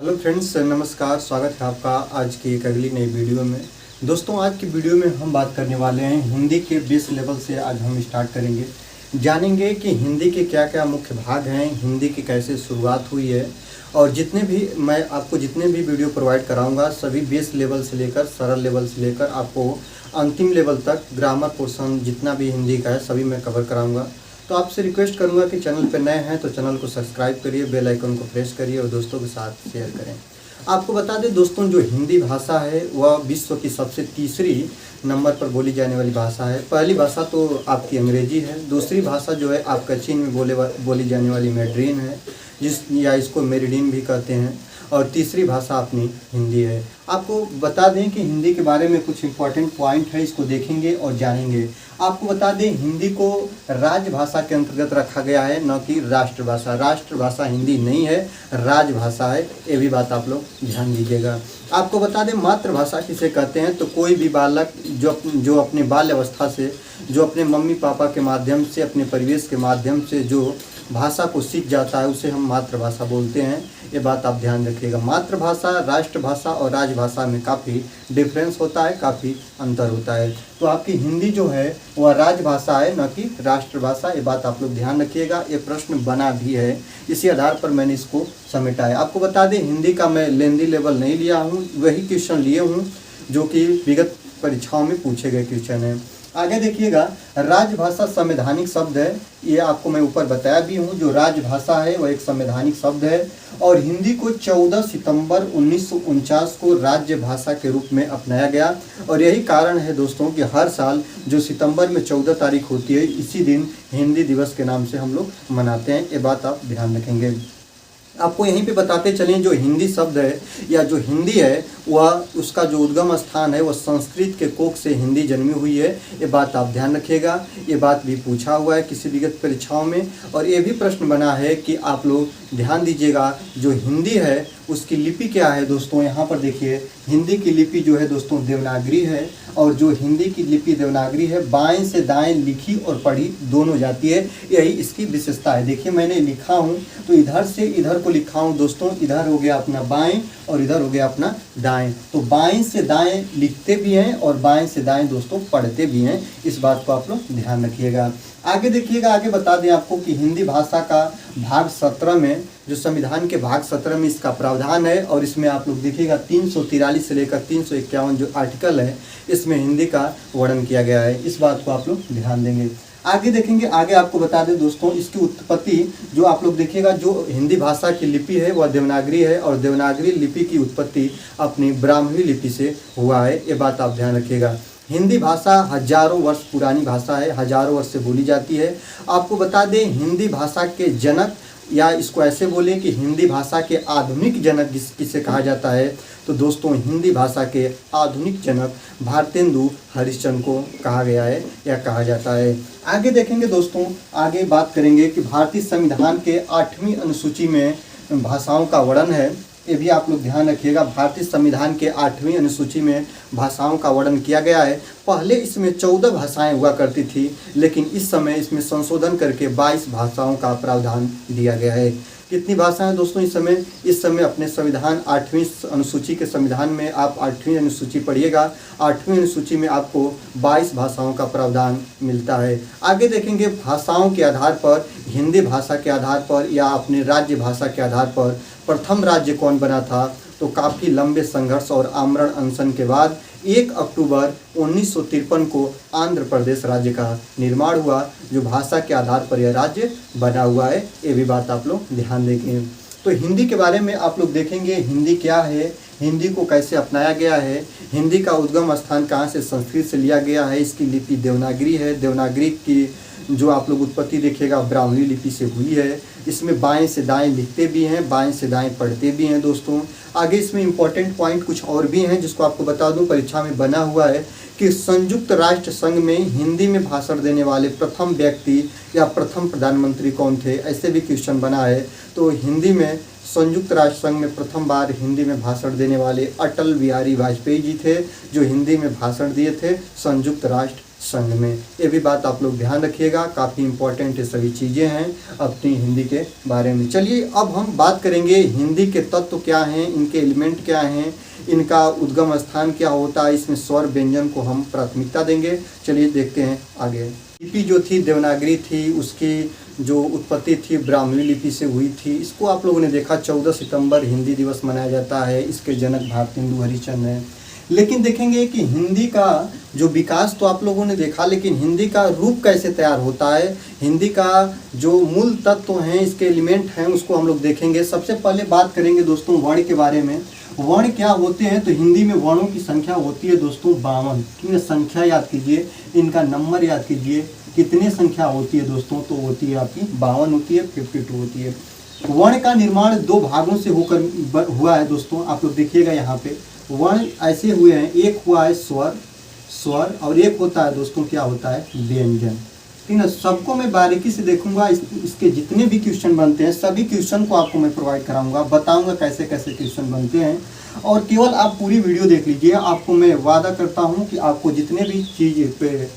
Hello friends, नमस्कार। स्वागत है आपका आज की एक अगली नई वीडियो में। दोस्तों, आज की वीडियो में हम बात करने वाले हैं हिंदी के बेस लेवल से। आज हम स्टार्ट करेंगे, जानेंगे कि हिंदी के क्या क्या मुख्य भाग हैं, हिंदी की कैसे शुरुआत हुई है, और मैं आपको जितने भी वीडियो प्रोवाइड कराऊंगा सभी बेस लेवल से लेकर सरल लेवल से लेकर आपको अंतिम लेवल तक ग्रामर पोर्शन जितना भी हिंदी का है सभी मैं कवर कराऊंगा। तो आपसे रिक्वेस्ट करूंगा कि चैनल पर नए हैं तो चैनल को सब्सक्राइब करिए, बेल आइकन को प्रेस करिए और दोस्तों के साथ शेयर करें। आपको बता दें दोस्तों, जो हिंदी भाषा है वह विश्व की सबसे तीसरी नंबर पर बोली जाने वाली भाषा है। पहली भाषा तो आपकी अंग्रेजी है, दूसरी भाषा जो है आपका चीन में बोली जाने वाली मैंड्रीन है, इसको मेरिडीन भी कहते हैं, और तीसरी भाषा अपनी हिंदी है। आपको बता दें कि हिंदी के बारे में कुछ इम्पॉर्टेंट पॉइंट है, इसको देखेंगे और जानेंगे। आपको बता दें हिंदी को राजभाषा के अंतर्गत रखा गया है, न कि राष्ट्रभाषा। राष्ट्रभाषा हिंदी नहीं है, राजभाषा है, ये भी बात आप लोग ध्यान दीजिएगा। आपको बता दें मातृभाषा किसे कहते हैं, तो कोई भी बालक जो अपने बाल्य अवस्था से, जो अपने मम्मी पापा के माध्यम से, अपने परिवेश के माध्यम से जो भाषा को सीख जाता है उसे हम मातृभाषा बोलते हैं। ये बात आप ध्यान रखिएगा। मातृभाषा, राष्ट्रभाषा और राजभाषा में काफ़ी डिफरेंस होता है, काफ़ी अंतर होता है। तो आपकी हिंदी जो है वह राजभाषा है, न कि राष्ट्रभाषा। ये बात आप लोग ध्यान रखिएगा। ये प्रश्न बना भी है, इसी आधार पर मैंने इसको समेटा है। आपको बता दें हिंदी का मैं लेंदी लेवल नहीं लिया हूँ, वही क्वेश्चन लिए हूँ जो कि विगत परीक्षाओं में पूछे गए क्वेश्चन हैं। आगे देखिएगा, राजभाषा संवैधानिक शब्द है, ये आपको मैं ऊपर बताया भी हूँ। जो राजभाषा है वह एक संवैधानिक शब्द है और हिंदी को 14 सितंबर 1949 को राज्य भाषा के रूप में अपनाया गया। और यही कारण है दोस्तों कि हर साल जो सितंबर में 14 तारीख होती है, इसी दिन हिंदी दिवस के नाम से हम लोग मनाते हैं। ये बात आप ध्यान रखेंगे। आपको यहीं पे बताते चलें, जो हिंदी शब्द है या जो हिंदी है वह उसका जो उद्गम स्थान है वह संस्कृत के कोख से हिंदी जन्मी हुई है। ये बात आप ध्यान रखिएगा। ये बात भी पूछा हुआ है किसी विगत परीक्षाओं में, और ये भी प्रश्न बना है कि आप लोग ध्यान दीजिएगा, जो हिंदी है उसकी लिपि क्या है। दोस्तों यहाँ पर देखिए, हिंदी की लिपि जो है दोस्तों देवनागरी है, और जो हिंदी की लिपि देवनागरी है बाएं से दाएं लिखी और पढ़ी दोनों जाती है, यही इसकी विशेषता है। देखिए मैंने लिखा हूँ तो इधर से इधर को लिखा हूँ दोस्तों, इधर हो गया अपना बाएं और इधर हो गया अपना दाएं। तो बाएं से दाएं लिखते भी हैं और बाएं से दाएं दोस्तों पढ़ते भी हैं। इस बात को आप लोग ध्यान रखिएगा। आगे देखिएगा, आगे बता दें आपको कि हिंदी भाषा का भाग 17 में, जो संविधान के भाग 17 में इसका प्रावधान है, और इसमें आप लोग देखिएगा 343 से लेकर 351 जो आर्टिकल है इसमें हिंदी का वर्णन किया गया है। इस बात को आप लोग ध्यान देंगे। आगे देखेंगे, आगे आपको बता दें दोस्तों इसकी उत्पत्ति, जो आप लोग देखिएगा जो हिंदी भाषा की लिपि है वह देवनागरी है, और देवनागरी लिपि की उत्पत्ति अपनी ब्राह्मी लिपि से हुआ है। ये बात आप ध्यान रखिएगा। हिंदी भाषा हजारों वर्ष पुरानी भाषा है, हजारों वर्ष से बोली जाती है। आपको बता दें हिंदी भाषा के जनक, या इसको ऐसे बोलें कि हिंदी भाषा के आधुनिक जनक किसे कहा जाता है, तो दोस्तों हिंदी भाषा के आधुनिक जनक भारतेंदु हरिश्चंद्र को कहा गया है या कहा जाता है। आगे देखेंगे दोस्तों, आगे बात करेंगे कि भारतीय संविधान के 8वीं अनुसूची में भाषाओं का वर्णन है। ये भी आप लोग ध्यान रखिएगा। भारतीय संविधान के 8वीं अनुसूची में भाषाओं का वर्णन किया गया है। पहले इसमें 14 भाषाएं हुआ करती थी, लेकिन इस समय इसमें संशोधन करके 22 भाषाओं का प्रावधान दिया गया है। कितनी भाषाएं दोस्तों इस समय अपने संविधान 8वीं अनुसूची के संविधान में आप 8वीं अनुसूची पढ़िएगा, 8वीं अनुसूची में आपको 22 भाषाओं का प्रावधान मिलता है। आगे देखेंगे, भाषाओं के आधार पर, हिंदी भाषा के आधार पर या अपने राज्य भाषा के आधार पर प्रथम राज्य कौन बना था, तो काफ़ी लंबे संघर्ष और आमरण अनशन के बाद 1 अक्टूबर 1953 को आंध्र प्रदेश राज्य का निर्माण हुआ, जो भाषा के आधार पर यह राज्य बना हुआ है। ये भी बात आप लोग ध्यान देंगे। तो हिंदी के बारे में आप लोग देखेंगे, हिंदी क्या है, हिंदी को कैसे अपनाया गया है, हिंदी का उद्गम स्थान कहाँ से, संस्कृत से लिया गया है, इसकी लिपि देवनागरी है, देवनागरी की जो आप लोग उत्पत्ति देखिएगा ब्राह्मी लिपि से हुई है। इसमें बाएं से दाएं लिखते भी हैं, बाएं से दाएं पढ़ते भी हैं दोस्तों। आगे इसमें इंपॉर्टेंट पॉइंट कुछ और भी हैं जिसको आपको बता दूं, परीक्षा में बना हुआ है कि संयुक्त राष्ट्र संघ में हिंदी में भाषण देने वाले प्रथम व्यक्ति या प्रथम प्रधानमंत्री कौन थे, ऐसे भी क्वेश्चन बना है। तो हिंदी में संयुक्त राष्ट्र संघ में प्रथम बार हिंदी में भाषण देने वाले अटल बिहारी वाजपेयी जी थे, जो हिंदी में भाषण दिए थे संयुक्त राष्ट्र संघ में। ये भी बात आप लोग ध्यान रखिएगा, काफ़ी इंपॉर्टेंट ये सभी चीज़ें हैं अपनी हिंदी के बारे में। चलिए अब हम बात करेंगे हिंदी के तत्व क्या हैं, इनके एलिमेंट क्या हैं, इनका उद्गम स्थान क्या होता है, इसमें स्वर व्यंजन को हम प्राथमिकता देंगे। चलिए देखते हैं आगे। लिपि जो थी देवनागरी थी, उसकी जो उत्पत्ति थी ब्राह्मी लिपि से हुई थी। इसको आप लोगों ने देखा 14 सितंबर हिंदी दिवस मनाया जाता है। इसके जनक भारतेंदु हरिश्चंद्र हैं। लेकिन देखेंगे कि हिंदी का जो विकास तो आप लोगों ने देखा, लेकिन हिंदी का रूप कैसे तैयार होता है, हिंदी का जो मूल तत्व हैं, इसके एलिमेंट हैं, उसको हम लोग देखेंगे। सबसे पहले बात करेंगे दोस्तों वर्ण के बारे में। वर्ण क्या होते हैं, तो हिंदी में वर्णों की संख्या होती है दोस्तों 52। ठीक है, संख्या याद कीजिए, इनका नंबर याद कीजिए, कितने संख्या होती है दोस्तों, तो होती है आपकी 52 होती है, 52 होती है। वर्ण का निर्माण 2 भागों से होकर हुआ है दोस्तों। आप लोग देखिएगा यहाँ पे वर्ण ऐसे हुए हैं, एक हुआ है स्वर और एक होता है दोस्तों क्या होता है व्यंजन। ठीक है, सबको मैं बारीकी से देखूंगा। इसके जितने भी क्वेश्चन बनते हैं सभी क्वेश्चन को आपको मैं प्रोवाइड कराऊंगा, बताऊंगा कैसे कैसे क्वेश्चन बनते हैं। और केवल आप पूरी वीडियो देख लीजिए, आपको मैं वादा करता हूं कि आपको जितने भी चीज़ पे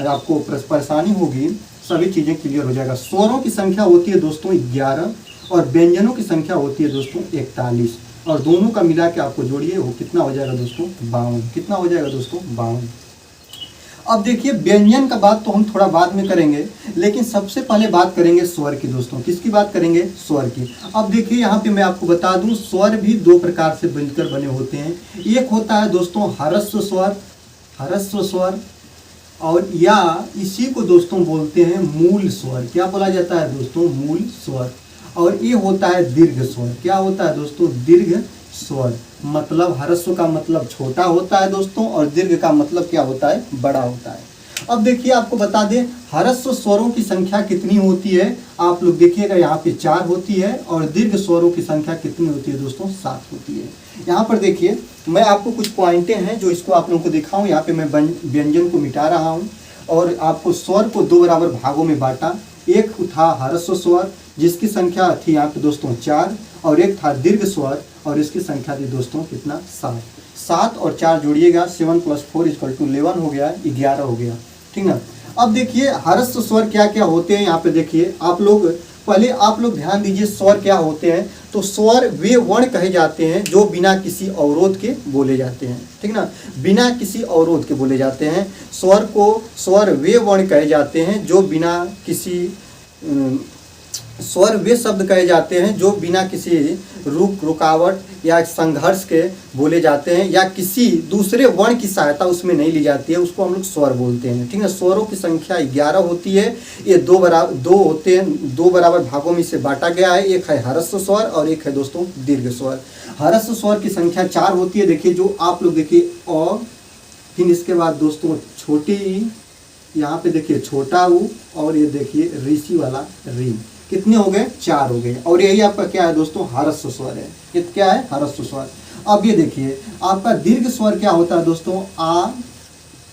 आपको परेशानी होगी सभी चीज़ें क्लियर हो जाएगा। स्वरों की संख्या होती है दोस्तों 11 और व्यंजनों की संख्या होती है दोस्तों 41 और दोनों का मिला के आपको जोड़िए, वो कितना हो जाएगा दोस्तों 52। कितना हो जाएगा दोस्तों 52। अब देखिए व्यंजन का बात तो हम थोड़ा बाद में करेंगे, लेकिन सबसे पहले बात करेंगे स्वर की दोस्तों। किसकी बात करेंगे, स्वर की। अब देखिए यहाँ पे मैं आपको बता दूं, स्वर भी 2 प्रकार से मिलकर बने होते हैं। एक होता है दोस्तों ह्रस्व स्वर, और या इसी को दोस्तों बोलते हैं मूल स्वर। क्या बोला जाता है दोस्तों, मूल स्वर। और ये होता है दीर्घ स्वर। क्या होता है दोस्तों, दीर्घ स्वर। मतलब ह्रस्व का मतलब छोटा होता है दोस्तों, और दीर्घ का मतलब क्या होता है, बड़ा होता है। अब देखिए आपको बता दें ह्रस्व स्वरों की संख्या कितनी होती है। आप लोग देखिएगा यहाँ पे 4 होती है, और दीर्घ स्वरों की संख्या कितनी होती है दोस्तों, 7 होती है। यहाँ पर देखिए मैं आपको कुछ पॉइंटें हैं जो इसको आप लोगों को दिखाऊं। यहाँ पे मैं व्यंजन को मिटा रहा हूँ और आपको स्वर को 2 बराबर भागों में बांटा। एक था ह्रस्व स्वर जिसकी संख्या थी यहाँ पे दोस्तों 4, और एक था दीर्घ स्वर और इसकी संख्या थी दोस्तों कितना, 7। 7 और 4 जोड़िएगा, 7 + 4 = 11 हो गया, 11 हो गया। ठीक है, अब देखिए ह्रस्व स्वर क्या क्या होते हैं। यहाँ पे देखिए आप लोग ध्यान दीजिए स्वर क्या होते हैं। तो स्वर वे वर्ण कहे जाते हैं जो बिना किसी अवरोध के बोले जाते हैं। ठीक ना, बिना किसी अवरोध के बोले जाते हैं। स्वर वे वर्ण कहे जाते हैं जो बिना किसी स्वर वे शब्द कहे जाते हैं जो बिना किसी रुकावट या संघर्ष के बोले जाते हैं, या किसी दूसरे वर्ण की सहायता उसमें नहीं ली जाती है, उसको हम लोग स्वर बोलते हैं। ठीक है, स्वरों की संख्या 11 होती है। ये 2 होते हैं, 2 बराबर भागों में से बांटा गया है। एक है ह्रस्व स्वर और एक है दोस्तों दीर्घ स्वर। ह्रस्व स्वर की संख्या 4 होती है। देखिए जो आप लोग देखिए अ, फिर इसके बाद दोस्तों छोटी ई, यहाँ पे देखिए छोटा ऊ, और ये देखिए ऋषि वाला री। कितने हो गए, 4 हो गए। और यही आपका क्या है दोस्तों, ह्रस्व स्वर है। ये क्या है, ह्रस्व स्वर। अब ये देखिए आपका दीर्घ स्वर क्या होता है दोस्तों, आ,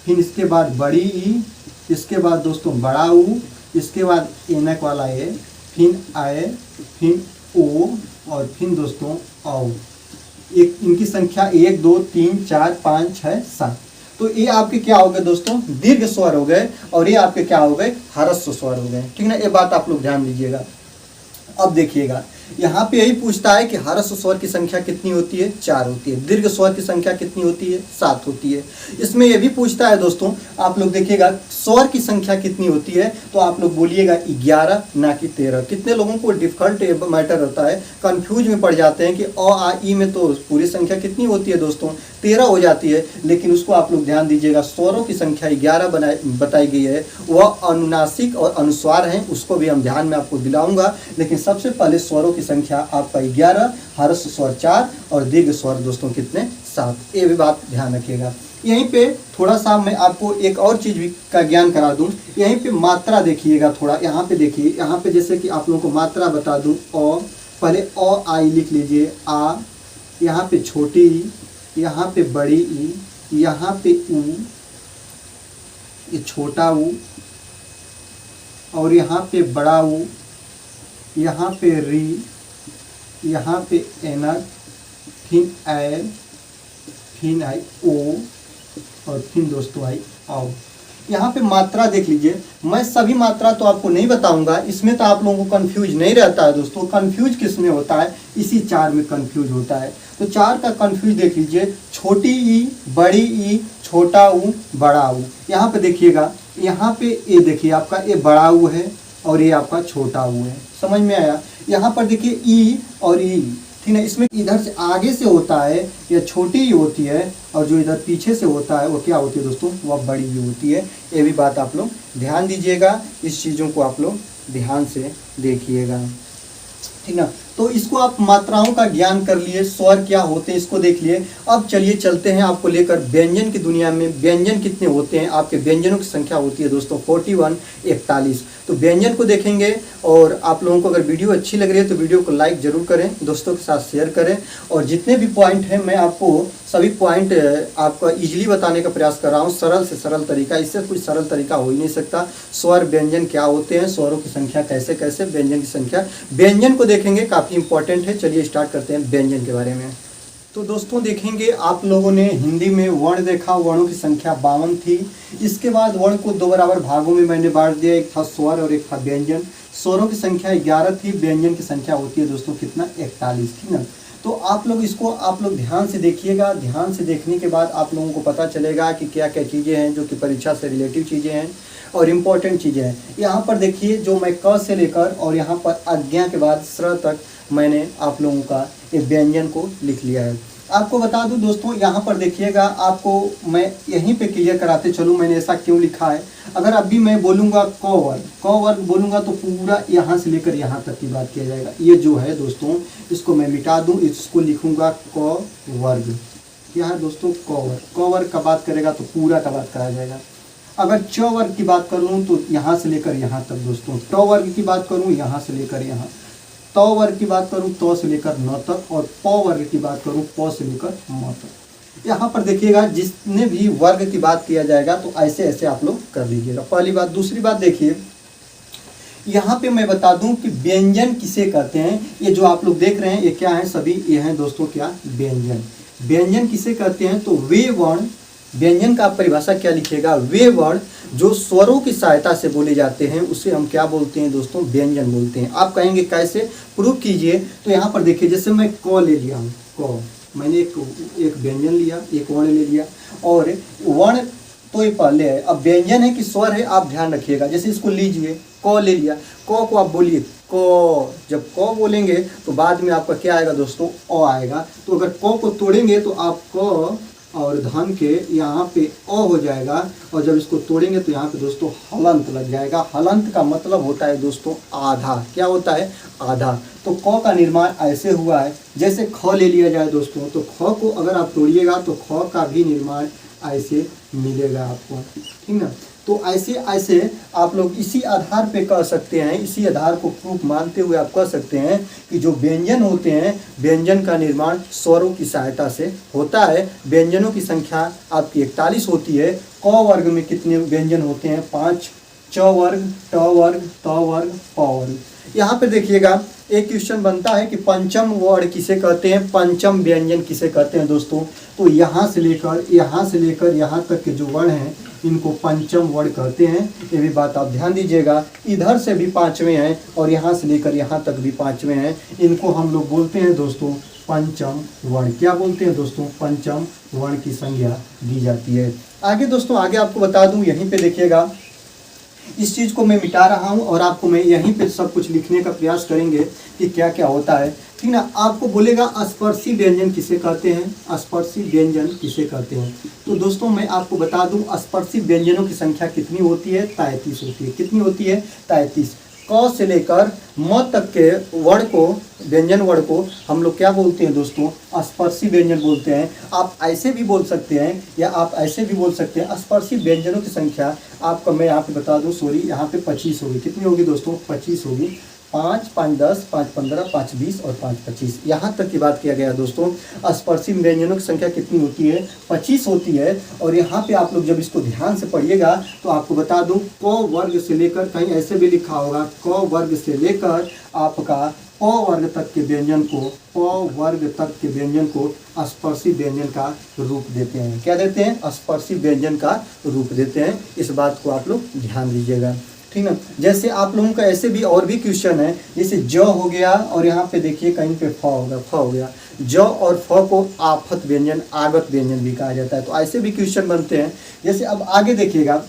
फिर इसके बाद बड़ी ई, इसके बाद दोस्तों बड़ा ऊ, इसके बाद एनक वाला ए, फिर आए, फिर ओ, और फिर दोस्तों औ। एक इनकी संख्या 1 2 3 4 5 6 7। तो ये आपके क्या हो गए दोस्तों, दीर्घ स्वर हो गए, और ये आपके क्या हो गए, ह्रस्व स्वर हो गए। ठीक ना, ये बात आप लोग ध्यान दीजिएगा। अब देखिएगा यहाँ पे यही पूछता है कि ह्रस्व स्वर की संख्या कितनी होती है, 4 होती है। दीर्घ स्वर की संख्या कितनी होती है, 7 होती है। इसमें यह भी पूछता है दोस्तों, आप लोग देखिएगा स्वर की संख्या कितनी होती है, तो आप लोग बोलिएगा 11 ना कि 13। कितने लोगों को डिफिकल्ट मैटर होता है, कंफ्यूज में पड़ जाते हैं कि अ आ ई में तो पूरी संख्या कितनी होती है दोस्तों, 13 हो जाती है। लेकिन उसको आप लोग ध्यान दीजिएगा, स्वरों की संख्या 11 बताई गई है। वह अनुनासिक और अनुस्वार हैं, उसको भी हम ध्यान में आपको दिलाऊंगा। लेकिन सबसे पहले स्वरों की संख्या आपका 11, ह्रस्व स्वर 4 और दीर्घ स्वर दोस्तों कितने, 7। ये भी बात ध्यान रखिएगा। यहीं पे थोड़ा सा मैं आपको एक और चीज़ भी का ज्ञान करा दूं। यहीं पे मात्रा देखिएगा थोड़ा, यहाँ पे देखिए, यहाँ पे जैसे कि आप लोगों को मात्रा बता दूं, अ, पहले अ आई लिख लीजिए, आ, यहाँ पे छोटी ई, यहाँ पे बड़ी ई, यहाँ पे ऊ, ये छोटा ऊ, और यहाँ पे बड़ा ऊ, यहाँ पे री, यहाँ पे एनक, फिर ऐ, फिर आई ओ, और फिर दोस्तों आई औ। यहाँ पे मात्रा देख लीजिए, मैं सभी मात्रा तो आपको नहीं बताऊंगा, इसमें तो आप लोगों को कंफ्यूज नहीं रहता है दोस्तों। कंफ्यूज किस में होता है, इसी 4 में कंफ्यूज होता है। तो 4 का कंफ्यूज देख लीजिए, छोटी ई, बड़ी ई, छोटा ऊ, बड़ा ऊ। यहाँ पे देखिएगा, यहाँ पे ये देखिए आपका ये बड़ा ऊ है और ये आपका छोटा ऊ है, समझ में आया। यहाँ पर देखिए ई और ई, ठीक है, इसमें इधर से आगे से होता है या छोटी ई होती है, और जो इधर पीछे से होता है वो क्या होती है दोस्तों, वह बड़ी ई होती है। ये भी बात आप लोग ध्यान दीजिएगा, इस चीज़ों को आप लोग ध्यान से देखिएगा, ठीक ना। तो इसको आप मात्राओं का ज्ञान कर लिए, स्वर क्या होते हैं इसको देख लिए। अब चलिए चलते हैं आपको लेकर व्यंजन की दुनिया में। व्यंजन कितने होते हैं, आपके व्यंजनों की संख्या होती है दोस्तों 41, 41। तो व्यंजन को देखेंगे, और आप लोगों को अगर वीडियो अच्छी लग रही है तो वीडियो को लाइक जरूर करें, दोस्तों के साथ शेयर करें, और जितने भी पॉइंट हैं मैं आपको सभी पॉइंट आपको इजीली बताने का प्रयास कर रहा हूँ, सरल से सरल तरीका। इससे कोई सरल तरीका हो ही नहीं सकता। स्वर व्यंजन क्या होते हैं, स्वरों की संख्या कैसे कैसे, व्यंजन की संख्या, व्यंजन को देखेंगे, काफ़ी इंपॉर्टेंट है। चलिए स्टार्ट करते हैं व्यंजन के बारे में। तो दोस्तों देखेंगे, आप लोगों ने हिंदी में वर्ण देखा, वर्णों की संख्या 52 थी। इसके बाद वर्ण को 2 बराबर भागों में मैंने बांट दिया, एक था स्वर और एक था व्यंजन। स्वरों की संख्या 11 थी, व्यंजन की संख्या होती है दोस्तों कितना, 41, ठीक ना। तो आप लोग इसको आप लोग ध्यान से देखिएगा। ध्यान से देखने के बाद आप लोगों को पता चलेगा कि क्या क्या चीज़ें हैं जो कि परीक्षा से रिलेटिव चीज़ें हैं और इम्पोर्टेंट चीज़ें हैं। यहाँ पर देखिए, जो मैं क से लेकर और यहाँ पर आज्ञा के बाद स्र तक मैंने आप लोगों का ये व्यंजन को लिख लिया है। आपको बता दूं दोस्तों, यहाँ पर देखिएगा, आपको मैं यहीं पे क्लियर कराते चलूँ मैंने ऐसा क्यों लिखा है। अगर अभी मैं बोलूँगा क वर्ग बोलूँगा तो पूरा यहाँ से लेकर यहाँ तक की बात किया जाएगा। ये जो है दोस्तों, इसको मैं मिटा दूँ, इसको लिखूँगा क वर्ग। यहाँ दोस्तों क वर्ग का बात करेगा तो पूरा का बात करा जाएगा। अगर च वर्ग की बात कर लूँ तो यहाँ से लेकर यहाँ तक दोस्तों, ट वर्ग की बात करूँ यहाँ से लेकर यहाँ, त वर्ग की बात करूँ तो से लेकर न तक, और प वर्ग की बात करूँ प से लेकर म तक। यहाँ पर देखिएगा, जितने भी वर्ग की बात किया जाएगा तो ऐसे ऐसे आप लोग कर लीजिएगा, पहली बात। दूसरी बात देखिए, यहाँ पे मैं बता दूं कि व्यंजन किसे कहते हैं। ये जो आप लोग देख रहे हैं ये क्या है, सभी ये हैं दोस्तों क्या, व्यंजन। व्यंजन किसे कहते हैं, तो वे वर्ण, व्यंजन का आप परिभाषा क्या लिखिएगा, वे वर्ण जो स्वरों की सहायता से बोले जाते हैं उसे हम क्या बोलते हैं दोस्तों, व्यंजन बोलते हैं। आप कहेंगे कैसे, प्रूव कीजिए। तो यहाँ पर देखिए, जैसे मैं क ले लिया हूँ, क मैंने एक व्यंजन लिया, एक वर्ण ले लिया, और वर्ण तो ये पहले है, अब व्यंजन है कि स्वर है, आप ध्यान रखिएगा। जैसे इसको लीजिए, क ले लिया, क को आप बोलिए क, जब क बोलेंगे तो बाद में आपका क्या आएगा दोस्तों, अ आएगा। तो अगर क को तोड़ेंगे तो आप क और धन के यहाँ पे अ हो जाएगा, और जब इसको तोड़ेंगे तो यहाँ पे दोस्तों हलंत लग जाएगा। हलंत का मतलब होता है दोस्तों आधा, क्या होता है, आधा। तो क का निर्माण ऐसे हुआ है। जैसे ख ले लिया जाए दोस्तों, तो ख को अगर आप तोड़िएगा तो ख का भी निर्माण ऐसे मिलेगा आपको, ठीक ना। तो ऐसे ऐसे आप लोग इसी आधार पे कह सकते हैं, इसी आधार को प्रूफ मानते हुए आप कह सकते हैं कि जो व्यंजन होते हैं, व्यंजन का निर्माण स्वरों की सहायता से होता है। व्यंजनों की संख्या आपकी 41 होती है। क वर्ग में कितने व्यंजन होते हैं, 5, च वर्ग, ट वर्ग, त वर्ग, प वर्ग। यहाँ पे देखिएगा, एक क्वेश्चन बनता है कि पंचम वर्ण किसे कहते हैं, पंचम व्यंजन किसे कहते हैं दोस्तों। तो यहाँ से लेकर यहाँ तक के जो वर्ण हैं इनको पंचम वर्ण कहते हैं। ये भी बात आप ध्यान दीजिएगा। इधर से भी 5वें हैं और यहाँ से लेकर यहाँ तक भी 5वें हैं। इनको हम लोग बोलते हैं दोस्तों पंचम वर्ण। क्या बोलते हैं दोस्तों, पंचम वर्ण की संज्ञा दी जाती है। आगे दोस्तों, आगे आपको बता दूं, यहीं पे देखिएगा, इस चीज़ को मैं मिटा रहा हूं और आपको मैं यहीं पे सब कुछ लिखने का प्रयास करेंगे कि क्या क्या होता है, ठीक ना। आपको बोलेगा स्पर्शी व्यंजन किसे कहते हैं, स्पर्शी व्यंजन किसे कहते हैं। तो दोस्तों मैं आपको बता दूं, स्पर्शी व्यंजनों की संख्या कितनी होती है, 33 होती है। कितनी होती है, 33। क से लेकर म तक के वर्ण को, व्यंजन वर्ण को हम लोग क्या बोलते हैं दोस्तों, स्पर्शी व्यंजन बोलते हैं। आप ऐसे भी बोल सकते हैं या आप ऐसे भी बोल सकते हैं। स्पर्शी व्यंजनों की संख्या आपको मैं यहाँ पे बता दूं, सॉरी, यहाँ पे 25 होगी। कितनी होगी दोस्तों, 25 होगी। 5, 5, 10, 5, 15, 5, 20 और 5, 25, यहाँ तक की बात किया गया दोस्तों। स्पर्शी व्यंजनों की संख्या कितनी होती है, 25 होती है। और यहाँ पे आप लोग जब इसको ध्यान से पढ़िएगा तो आपको बता दूं, क वर्ग से लेकर, कहीं ऐसे भी लिखा होगा, क वर्ग से लेकर आपका प वर्ग तक के व्यंजन को स्पर्शी व्यंजन का रूप देते हैं। क्या देते हैं? स्पर्शी व्यंजन का रूप देते हैं। इस बात को आप लोग ध्यान दीजिएगा, ठीक ना। जैसे आप लोगों का ऐसे भी और भी क्वेश्चन है, जैसे ज हो गया और यहाँ पे देखिए कहीं पे फ होगा, फ हो गया। ज और फ को आफत व्यंजन, आगत व्यंजन भी कहा जाता है। तो ऐसे भी क्वेश्चन बनते हैं। जैसे अब आगे देखिएगा,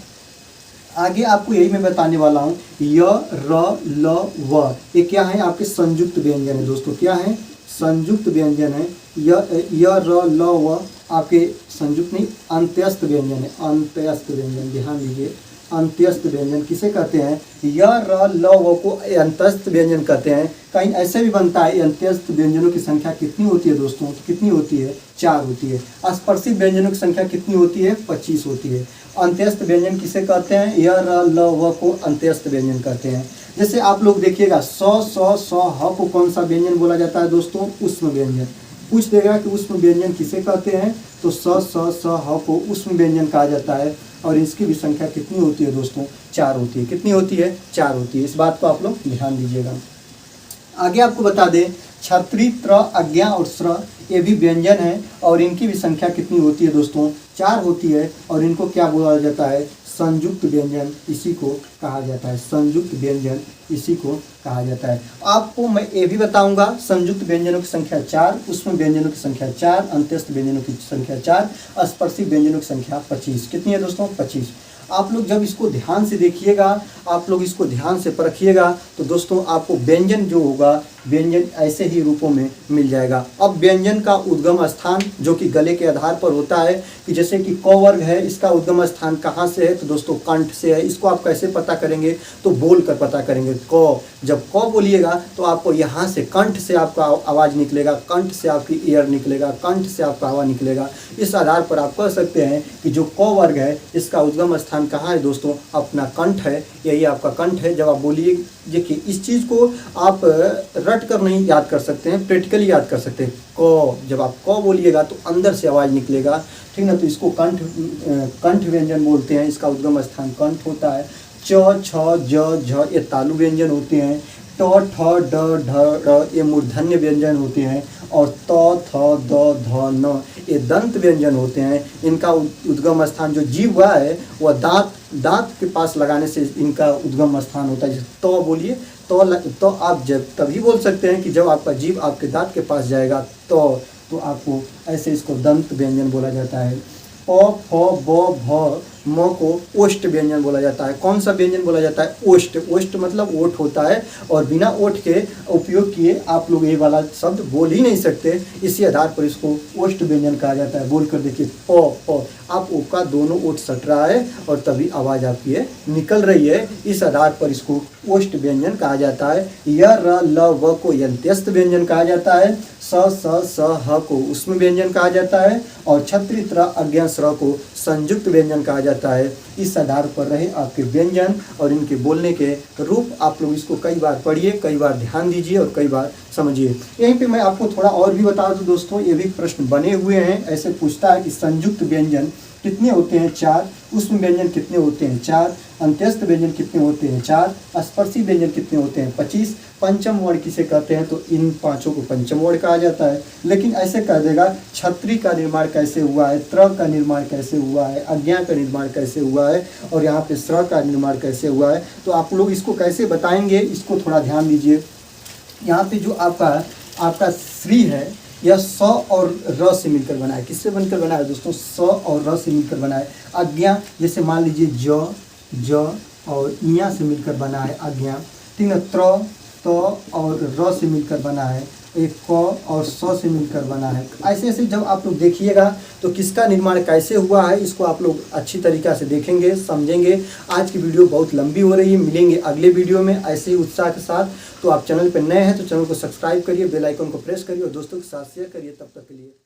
आगे आपको यही मैं बताने वाला हूँ। य, र, ल, व, ये क्या है? आपके संयुक्त व्यंजन है दोस्तों। क्या है? संयुक्त व्यंजन है। य, र, ल, व आपके संयुक्त नहीं, अंत्यस्थ व्यंजन है। अंत्यस्थ व्यंजन, ध्यान दीजिए, अंत्यस्थ व्यंजन किसे कहते हैं? य, र, ल, व को अंत्यस्थ व्यंजन कहते हैं। कहीं ऐसे भी बनता है, अंत्यस्थ व्यंजनों की संख्या कितनी होती है दोस्तों? तो कितनी होती है? 4 होती है। स्पर्शी व्यंजनों की संख्या कितनी होती है? 25 होती है। अंत्यस्थ व्यंजन किसे कहते हैं? य, र, ल, व को अंत्यस्थ व्यंजन कहते हैं। जैसे आप लोग देखिएगा, स, ह को कौन सा व्यंजन बोला जाता है दोस्तों? उष्म व्यंजन। पूछ देगा कि उष्म व्यंजन किसे कहते हैं, तो स, ह को उष्म व्यंजन कहा जाता है। और इसकी भी संख्या कितनी होती है दोस्तों? 4 होती है। कितनी होती है? 4 होती है। इस बात को आप लोग ध्यान दीजिएगा। आगे आपको बता दें, छत्री, त्र, अज्ञा और स्र ये भी व्यंजन है और इनकी भी संख्या कितनी होती है दोस्तों? 4 होती है। और इनको क्या बोला जाता है? संयुक्त व्यंजन इसी को कहा जाता है। संयुक्त व्यंजन इसी को कहा जाता है। आपको मैं ये भी बताऊंगा, संयुक्त व्यंजनों की संख्या 4, उष्म व्यंजनों की संख्या 4, अंत्यस्थ व्यंजनों की संख्या 4, स्पर्शी व्यंजनों की संख्या 25। कितनी है दोस्तों? 25। आप लोग जब इसको ध्यान से देखिएगा, आप लोग इसको ध्यान से परखिएगा, तो दोस्तों आपको व्यंजन जो होगा, व्यंजन ऐसे ही रूपों में मिल जाएगा। अब व्यंजन का उद्गम स्थान जो कि गले के आधार पर होता है, कि जैसे कि क वर्ग है, इसका उद्गम स्थान कहाँ से है? तो दोस्तों कंठ से है। इसको आप कैसे पता करेंगे? तो बोल कर पता करेंगे। क, जब क बोलिएगा तो आपको यहाँ से कंठ से आपका आवाज़ निकलेगा, कंठ से आपकी एयर निकलेगा, कंठ से आपका हवा निकलेगा। इस आधार पर आप कह सकते हैं कि जो क वर्ग है इसका उद्गम स्थान कहाँ है दोस्तों? अपना कंठ है। यही आपका कंठ है। जब आप बोलिए, देखिए इस चीज़ को आप रट कर नहीं याद कर सकते हैं, प्रैक्टिकली याद कर सकते हैं। क, जब आप क बोलिएगा तो अंदर से आवाज़ निकलेगा, ठीक ना। तो इसको कंठ व्यंजन बोलते हैं। इसका उद्गम स्थान कंठ होता है। च, छ, ज, झ ये तालु व्यंजन होते हैं। ट, ठ, ड, ढ, ढ़ ये मूर्धन्य व्यंजन होते हैं। और त, थ, द, ध, न ये दंत व्यंजन होते हैं। इनका उद्गम स्थान जो जीभ है वह दांत के पास लगाने से इनका उद्गम स्थान होता है। जैसे तो बोलिए, तो आप जब तभी बोल सकते हैं कि जब आपका जीभ आपके दांत के पास जाएगा, तो आपको ऐसे इसको दंत व्यंजन बोला जाता है। प, फ, ब, भ, म को ओष्ठ व्यंजन बोला जाता है। कौन सा व्यंजन बोला जाता है? ओष्ठ। ओष्ठ मतलब ओठ होता है, और बिना ओठ के उपयोग किए आप लोग ये वाला शब्द बोल ही नहीं सकते। इसी आधार पर इसको ओष्ठ व्यंजन कहा जाता है। बोल कर देखिए, प, आप ओ का दोनों ओठ सट रहा है और तभी आवाज़ आपकी ये निकल रही है। इस आधार पर इसको ओष्ठ व्यंजन कहा जाता है। य, र, ल, व को अंत्यस्थ व्यंजन कहा जाता है। स, ह को उष्म व्यंजन कहा जाता है। और छत्री, त्र, अज्ञा, स्र को संयुक्त व्यंजन कहा जाता है। इस आधार पर रहे आपके व्यंजन और इनके बोलने के रूप। आप लोग इसको कई बार पढ़िए, कई बार ध्यान दीजिए और कई बार समझिए। यहीं पे मैं आपको थोड़ा और भी बता दूं दोस्तों, ये भी प्रश्न बने हुए हैं। ऐसे पूछता है कि संयुक्त व्यंजन कितने होते हैं? 4। उष्म व्यंजन कितने होते हैं? 4। अंत्यस्थ व्यंजन कितने होते हैं? 4। स्पर्शी व्यंजन कितने होते हैं? 25। पंचम वर्ण किसे कहते हैं? तो इन पांचों को पंचम वर्ण कहा जाता है। लेकिन ऐसे कह देगा, छत्री का निर्माण कैसे हुआ है, त्र का निर्माण कैसे हुआ है, अज्ञा का निर्माण कैसे हुआ है, और यहाँ पे स्र का निर्माण कैसे हुआ है। तो आप लोग इसको कैसे बताएंगे, इसको थोड़ा ध्यान दीजिए। यहाँ पे जो आपका श्री है, यह स और र से मिलकर बना है। किससे बनकर बना है दोस्तों? स और र से मिलकर बना है। अज्ञा, जैसे मान लीजिए ज और इया से मिलकर बना है अज्ञा, ठीक है। त्र, त और र से मिलकर बना है। एक क और स से मिलकर बना है। ऐसे ऐसे जब आप लोग देखिएगा तो किसका निर्माण कैसे हुआ है, इसको आप लोग अच्छी तरीक़ा से देखेंगे, समझेंगे। आज की वीडियो बहुत लंबी हो रही है, मिलेंगे अगले वीडियो में ऐसे ही उत्साह के साथ। तो आप चैनल पर नए हैं तो चैनल को सब्सक्राइब करिए, बेल आइकन को प्रेस करिए और दोस्तों के साथ शेयर करिए। तब तक के लिए